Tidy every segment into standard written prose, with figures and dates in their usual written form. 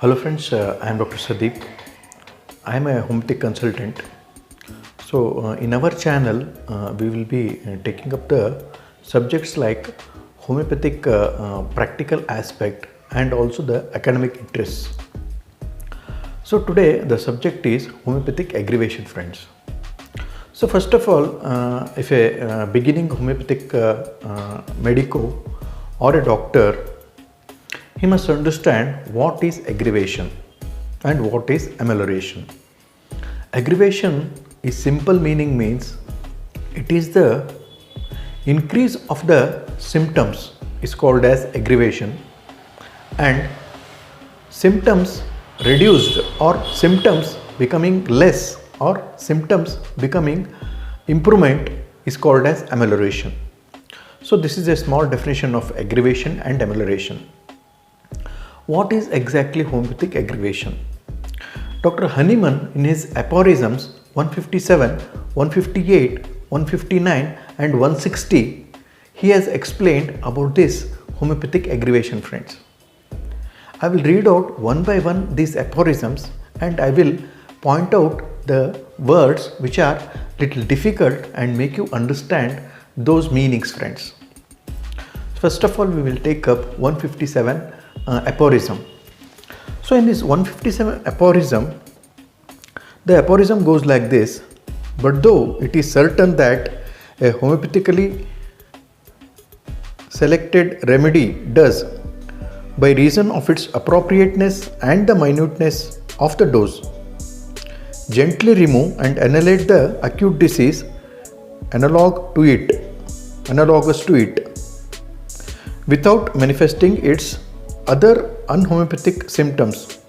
Hello friends, I am Dr. Sadeep. I am a homeopathic consultant. So in our channel, we will be taking up the subjects like homeopathic practical aspect and also the academic interests. So today the subject is homeopathic aggravation, friends. So first of all, if a beginning homeopathic medico or a doctor, he must understand what is aggravation and what is amelioration. Aggravation is simple meaning means it is the increase of the symptoms is called as aggravation, and symptoms reduced or symptoms becoming less or symptoms becoming improvement is called as amelioration. So this is a small definition of aggravation and amelioration. What is exactly homeopathic aggravation? Dr. Hahnemann in his aphorisms 157, 158, 159 and 160, he has explained about this homeopathic aggravation, friends. I will read out one by one these aphorisms and I will point out the words which are little difficult and make you understand those meanings, friends. First of all, we will take up 157 aphorism. So in this 157 aphorism, the aphorism goes like this: but though it is certain that a homeopathically selected remedy does, by reason of its appropriateness and the minuteness of the dose, gently remove and annihilate the acute disease analogous to it, without manifesting its other unhomeopathic symptoms,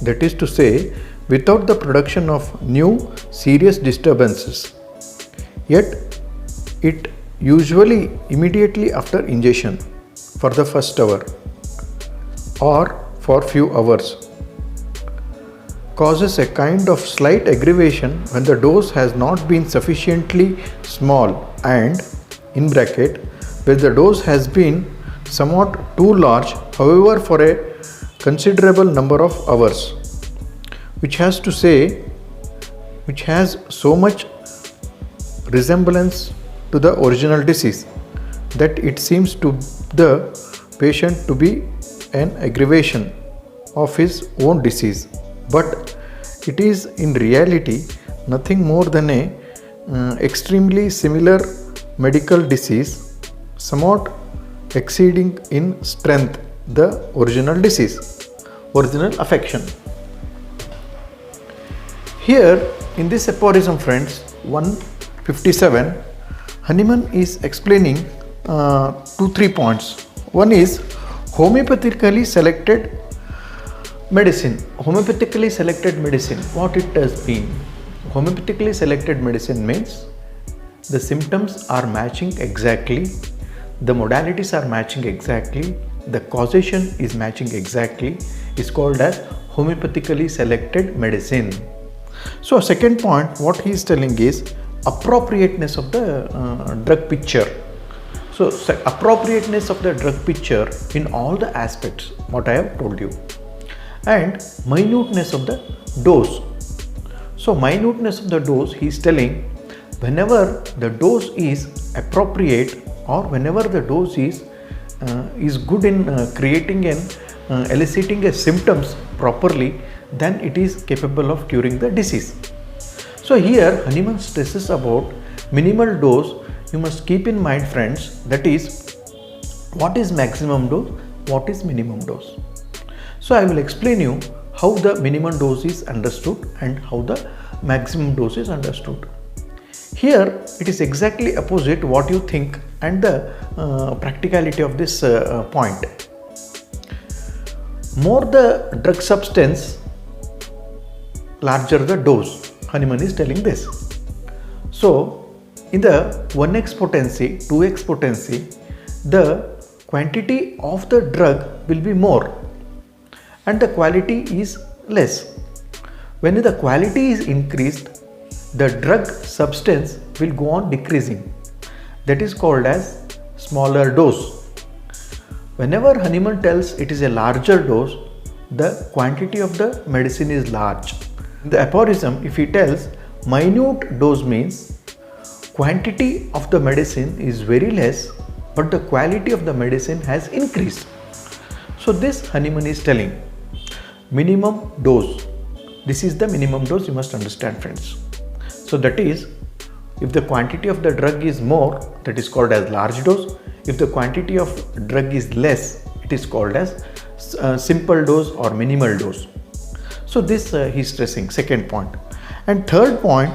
that is to say, without the production of new serious disturbances. Yet it usually immediately after ingestion for the first hour or for few hours causes a kind of slight aggravation when the dose has not been sufficiently small, and in bracket where the dose has been somewhat too large, however, for a considerable number of hours, which has so much resemblance to the original disease that it seems to the patient to be an aggravation of his own disease, but it is in reality nothing more than a extremely similar medical disease, somewhat exceeding in strength the original disease, original affection. Here in this aphorism, friends, 157, Hahnemann is explaining 2-3 points. One is homeopathically selected medicine. Homeopathically selected medicine, what it does mean? Homeopathically selected medicine means the symptoms are matching exactly, the modalities are matching exactly, the causation is matching exactly, is called as homeopathically selected medicine. So second point, what he is telling is appropriateness of the drug picture. So appropriateness of the drug picture in all the aspects, what I have told you, and minuteness of the dose. So minuteness of the dose, he is telling whenever the dose is appropriate or whenever the dose is good in creating and eliciting a symptoms properly, then it is capable of curing the disease. So here Hahnemann stresses about minimal dose. You must keep in mind, friends, that is what is maximum dose, what is minimum dose. So I will explain you how the minimum dose is understood and how the maximum dose is understood. Here it is exactly opposite what you think and the practicality of this point. More the drug substance, larger the dose. Hahnemann is telling this. So in the 1x potency, 2x potency, the quantity of the drug will be more and the quality is less. When the quality is increased, the drug substance will go on decreasing. That is called as smaller dose. Whenever Hahnemann tells it is a larger dose, the quantity of the medicine is large. In the aphorism, if he tells minute dose means quantity of the medicine is very less, but the quality of the medicine has increased. So this Hahnemann is telling minimum dose. This is the minimum dose, you must understand, friends. So that is, if the quantity of the drug is more, that is called as large dose. If the quantity of drug is less, it is called as simple dose or minimal dose. So this he is stressing, second point. And third point,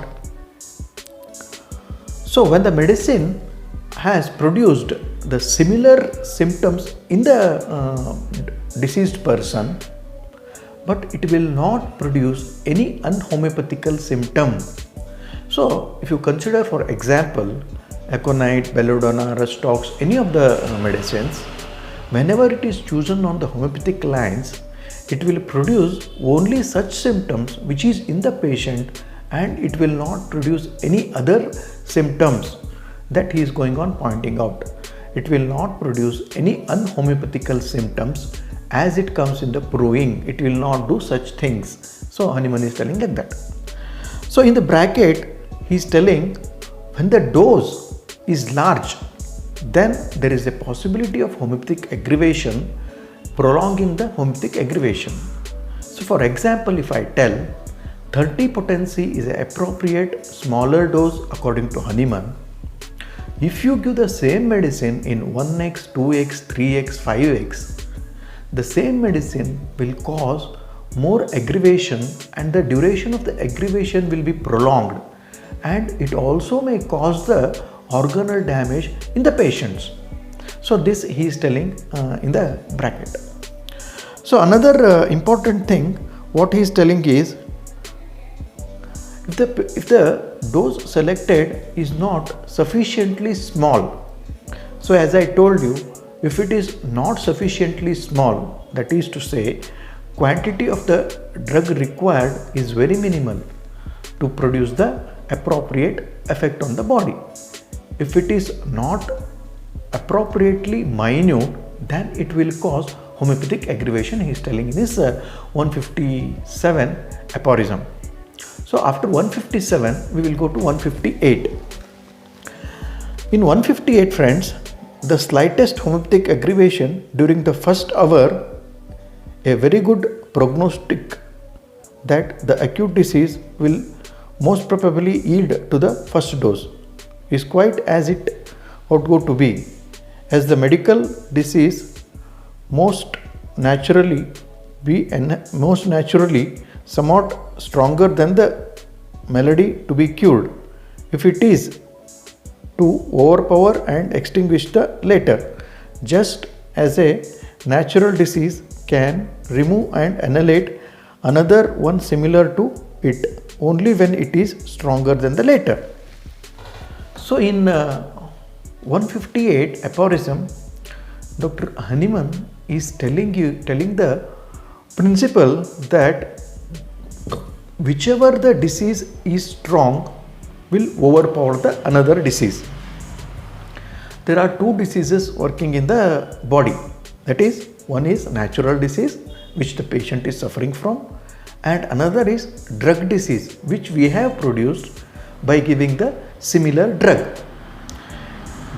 so when the medicine has produced the similar symptoms in the deceased person, but it will not produce any unhomeopathical symptom. So if you consider, for example, aconite, belladonna, rustox, any of the medicines, whenever it is chosen on the homeopathic lines, it will produce only such symptoms which is in the patient, and it will not produce any other symptoms that he is going on pointing out. It will not produce any unhomeopathical symptoms as it comes in the proving. It will not do such things. So Hahnemann is telling like that. So in the bracket, he is telling when the dose is large, then there is a possibility of homeopathic aggravation, prolonging the homeopathic aggravation. So for example, if I tell 30 potency is an appropriate smaller dose according to Hahnemann, if you give the same medicine in 1x, 2x, 3x, 5x, the same medicine will cause more aggravation, and the duration of the aggravation will be prolonged, and it also may cause the organal damage in the patients. So this he is telling in the bracket. So another important thing what he is telling is, if the dose selected is not sufficiently small. So as I told you, if it is not sufficiently small, that is to say, quantity of the drug required is very minimal to produce the appropriate effect on the body. If it is not appropriately minute, then it will cause homeopathic aggravation, he is telling in his 157 aphorism. So after 157, we will go to 158. In 158, friends, the slightest homeopathic aggravation during the first hour, a very good prognostic that the acute disease will most probably yield to the first dose, is quite as it ought go to be, as the medical disease most naturally somewhat stronger than the malady to be cured, if it is to overpower and extinguish the later, just as a natural disease can remove and annihilate another one similar to it only when it is stronger than the later. So in 158 aphorism, Dr. Hahnemann is telling the principle that whichever the disease is strong will overpower the another disease. There are two diseases working in the body, that is, one is natural disease which the patient is suffering from, and another is drug disease which we have produced by giving the similar drug.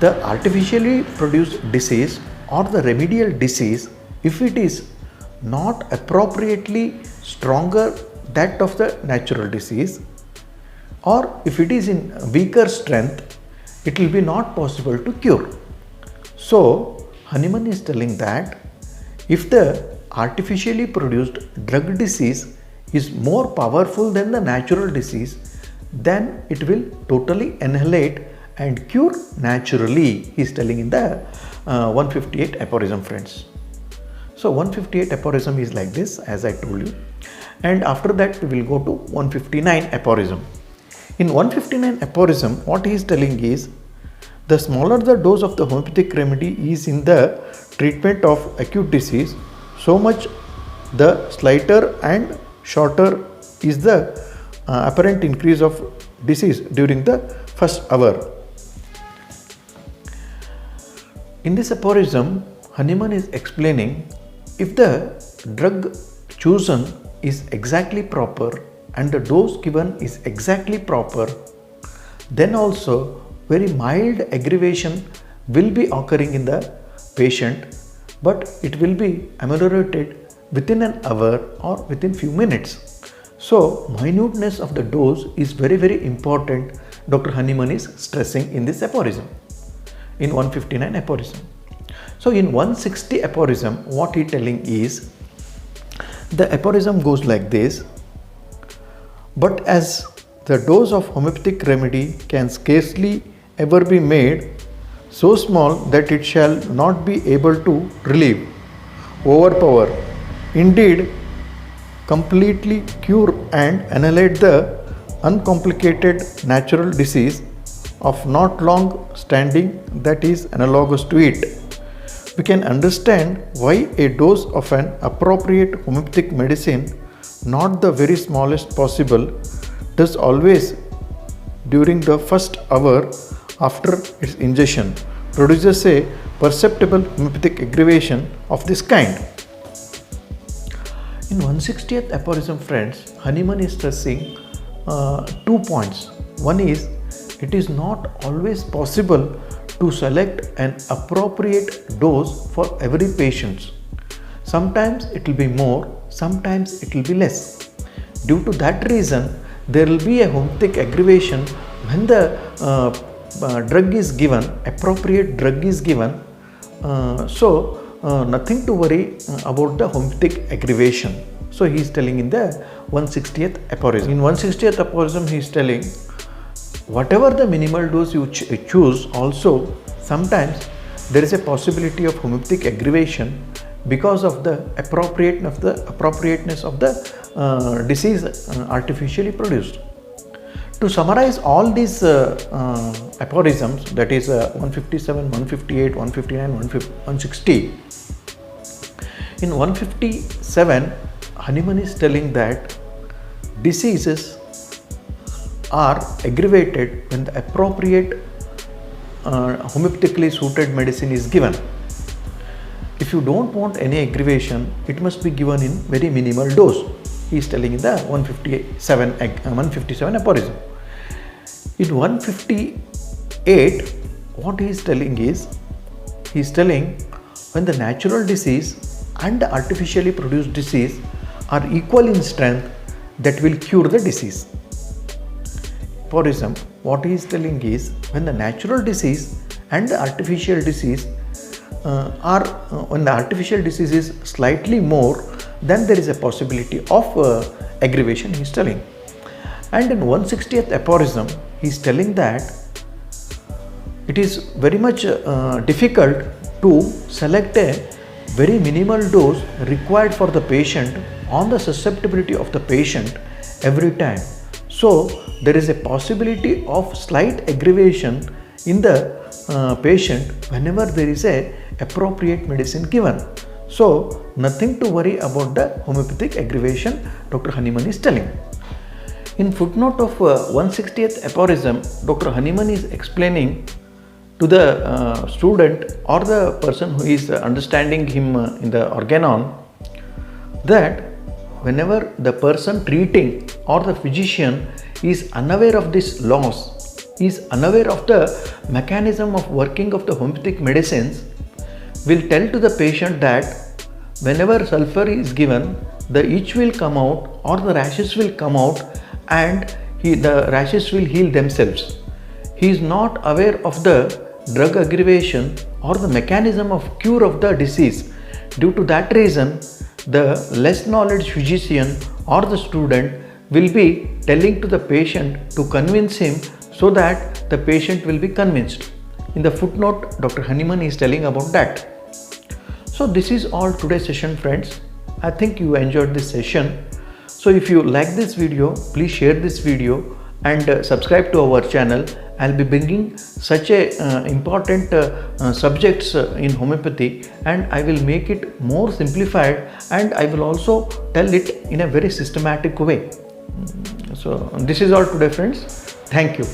The artificially produced disease or the remedial disease, if it is not appropriately stronger that of the natural disease, or if it is in weaker strength, it will be not possible to cure. So Hahnemann is telling that if the artificially produced drug disease is more powerful than the natural disease, then it will totally annihilate and cure naturally, he is telling in the 158 aphorism, friends. So 158 aphorism is like this, as I told you, and after that we will go to 159 aphorism. In 159 aphorism, what he is telling is, the smaller the dose of the homeopathic remedy is in the treatment of acute disease, so much the slighter and shorter is the apparent increase of disease during the first hour. In this aphorism, Hahnemann is explaining, if the drug chosen is exactly proper and the dose given is exactly proper, then also very mild aggravation will be occurring in the patient, but it will be ameliorated within an hour or within few minutes. So minuteness of the dose is very important. Dr. Honeyman is stressing in this aphorism, in 159 aphorism. So in 160 aphorism, what he telling is, the aphorism goes like this: but as the dose of homeopathic remedy can scarcely ever be made so small that it shall not be able to relieve, overpower, indeed completely cure and annihilate the uncomplicated natural disease of not long standing that is analogous to it, we can understand why a dose of an appropriate homeopathic medicine, not the very smallest possible, does always during the first hour after its ingestion produces a perceptible homeopathic aggravation of this kind. In 160th aphorism, friends, Honeyman is stressing 2 points. One is, it is not always possible to select an appropriate dose for every patient. Sometimes it will be more, sometimes it will be less. Due to that reason, there will be a homeopathic aggravation when the drug is given, appropriate drug is given. Nothing to worry about the homeopathic aggravation. So he is telling in the 160th aphorism. In 160th aphorism, he is telling, whatever the minimal dose you choose, also sometimes there is a possibility of homeopathic aggravation because of the appropriateness of the disease artificially produced. To summarize all these aphorisms, that is 157, 158, 159, 160. In 157, Honeyman is telling that diseases are aggravated when the appropriate homeopathically suited medicine is given. If you don't want any aggravation, it must be given in very minimal dose. He is telling in the 157 aphorism. In 158, what he is telling is, he is telling when the natural disease and the artificially produced disease are equal in strength, that will cure the disease. Aphorism, what he is telling is, when the natural disease and the artificial disease when the artificial disease is slightly more, then there is a possibility of aggravation, he is telling. And in 160th aphorism, he is telling that it is very much difficult to select a very minimal dose required for the patient on the susceptibility of the patient every time. So there is a possibility of slight aggravation in the patient whenever there is a appropriate medicine given. So nothing to worry about the homeopathic aggravation, Dr. Honeyman is telling. In footnote of 160th aphorism, Dr. Honeyman is explaining to the student or the person who is understanding him in the Organon, that whenever the person treating or the physician is unaware of this laws, is unaware of the mechanism of working of the homeopathic medicines, will tell to the patient that whenever sulfur is given, the itch will come out or the rashes will come out and the rashes will heal themselves. He is not aware of the drug aggravation or the mechanism of cure of the disease. Due to that reason, the less knowledge physician or the student will be telling to the patient to convince him, so that the patient will be convinced. In the footnote, Dr. Honeyman is telling about that. So this is all today's session, friends. I think you enjoyed this session. So if you like this video, please share this video and subscribe to our channel. I'll be bringing such a important subjects in homeopathy, and I will make it more simplified, and I will also tell it in a very systematic way. So this is all today, friends. Thank you.